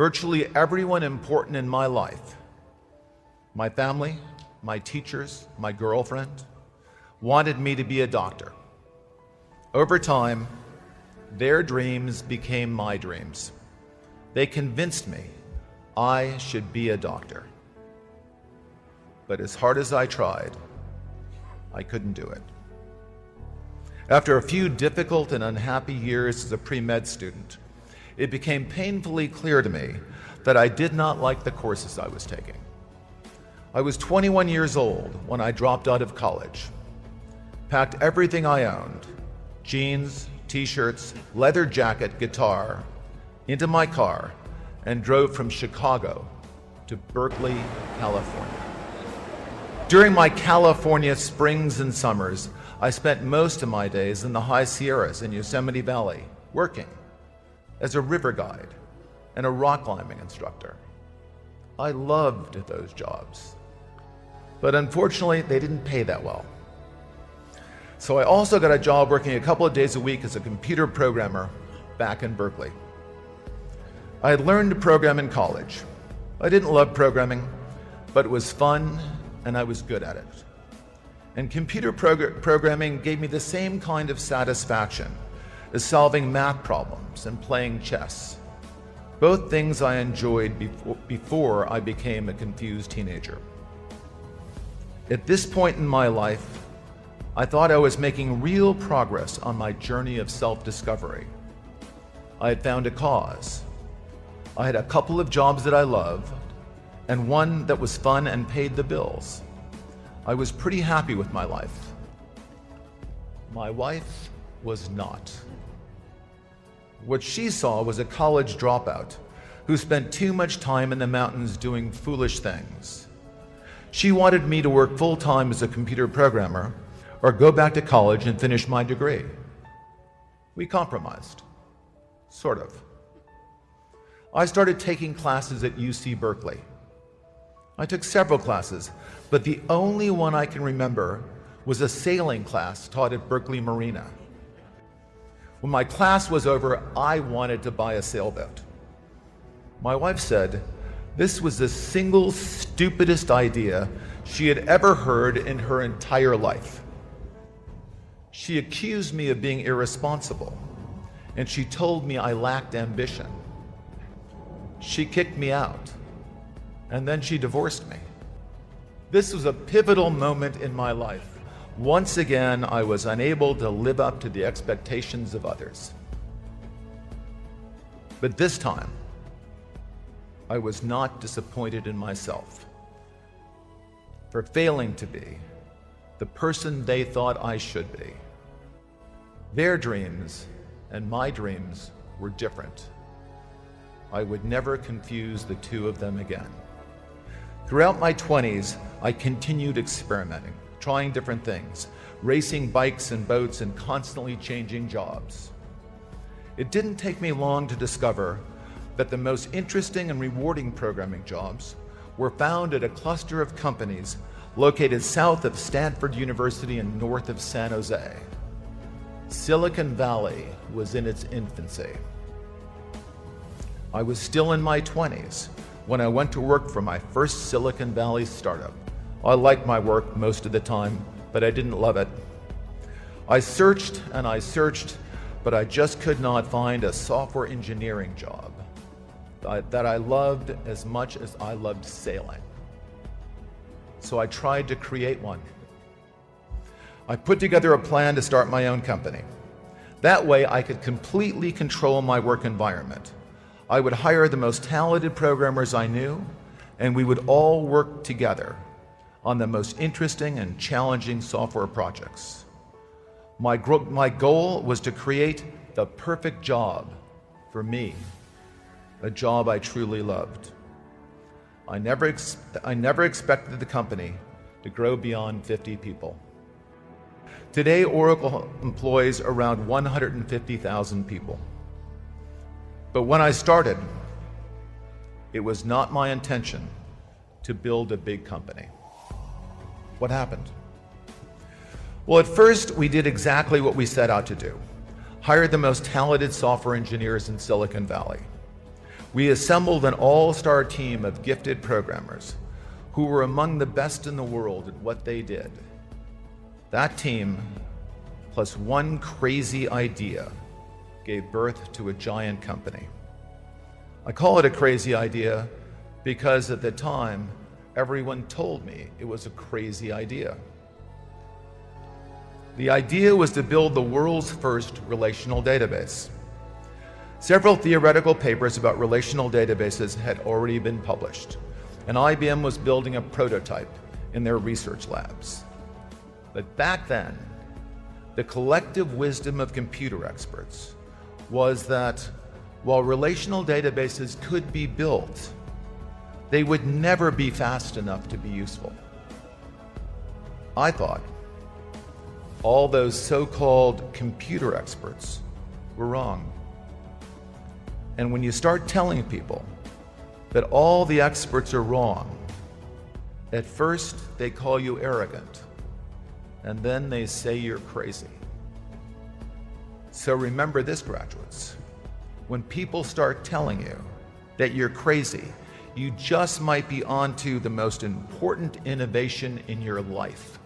Virtually everyone important in my life, my family, my teachers, my girlfriend, wanted me to be a doctor. Over time, their dreams became my dreams. They convinced me I should be a doctor. But as hard as I tried, I couldn't do it. After a few difficult and unhappy years as a pre-med student, it became painfully clear to me that I did not like the courses I was taking. I was 21 years old when I dropped out of college, packed everything I owned, jeans, t-shirts, leather jacket, guitar, into my car, and drove from Chicago to Berkeley, California. During my California springs and summers, I spent most of my days in the high Sierras in Yosemite Valley, working as a river guide and a rock climbing instructor. I loved those jobs, but unfortunately, they didn't pay that well. So I also got a job working a couple of days a week as a computer programmer back in Berkeley. I had learned to program in college. I didn't love programming, but it was fun and I was good at it. And computer programming gave me the same kind of satisfaction as solving math problems and playing chess, both things I enjoyed before I became a confused teenager. At this point in my life, I thought I was making real progress on my journey of self-discovery. I had found a cause. I had a couple of jobs that I loved, and one that was fun and paid the bills. I was pretty happy with my life. My wife was not. What she saw was a college dropout who spent too much time in the mountains doing foolish things. She wanted me to work full-time as a computer programmer or go back to college and finish my degree. We compromised, sort of. I started taking classes at UC Berkeley. I took several classes, but the only one I can remember was a sailing class taught at Berkeley Marina. When my class was over, I wanted to buy a sailboat. My wife said this was the single stupidest idea she had ever heard in her entire life. She accused me of being irresponsible, and she told me I lacked ambition. She kicked me out, and then she divorced me. This was a pivotal moment in my life. Once again, I was unable to live up to the expectations of others. But this time, I was not disappointed in myself for failing to be the person they thought I should be. Their dreams and my dreams were different. I would never confuse the two of them again. Throughout my 20s, I continued experimenting, trying different things, racing bikes and boats and constantly changing jobs. It didn't take me long to discover that the most interesting and rewarding programming jobs were found at a cluster of companies located south of Stanford University and north of San Jose. Silicon Valley was in its infancy. I was still in my 20s when I went to work for my first Silicon Valley startup. I liked my work most of the time, but I didn't love it. I searched and I searched, but I just could not find a software engineering job that I loved as much as I loved sailing. So I tried to create one. I put together a plan to start my own company. That way I could completely control my work environment. I would hire the most talented programmers I knew, and we would all work together on the most interesting and challenging software projects. My goal was to create the perfect job for me, a job I truly loved. I never expected the company to grow beyond 50 people. Today, Oracle employs around 150,000 people. But when I started, it was not my intention to build a big company. What happened? Well, at first, we did exactly what we set out to do. Hire the most talented software engineers in Silicon Valley. We assembled an all-star team of gifted programmers who were among the best in the world at what they did. That team, plus one crazy idea, gave birth to a giant company. I call it a crazy idea because at the time, everyone told me it was a crazy idea. The idea was to build the world's first relational database. Several theoretical papers about relational databases had already been published, and IBM was building a prototype in their research labs. But back then, the collective wisdom of computer experts was that while relational databases could be built, they would never be fast enough to be useful. I thought all those so-called computer experts were wrong. And when you start telling people that all the experts are wrong, at first they call you arrogant, and then they say you're crazy. So remember this, graduates. When people start telling you that you're crazy, you just might be onto the most important innovation in your life.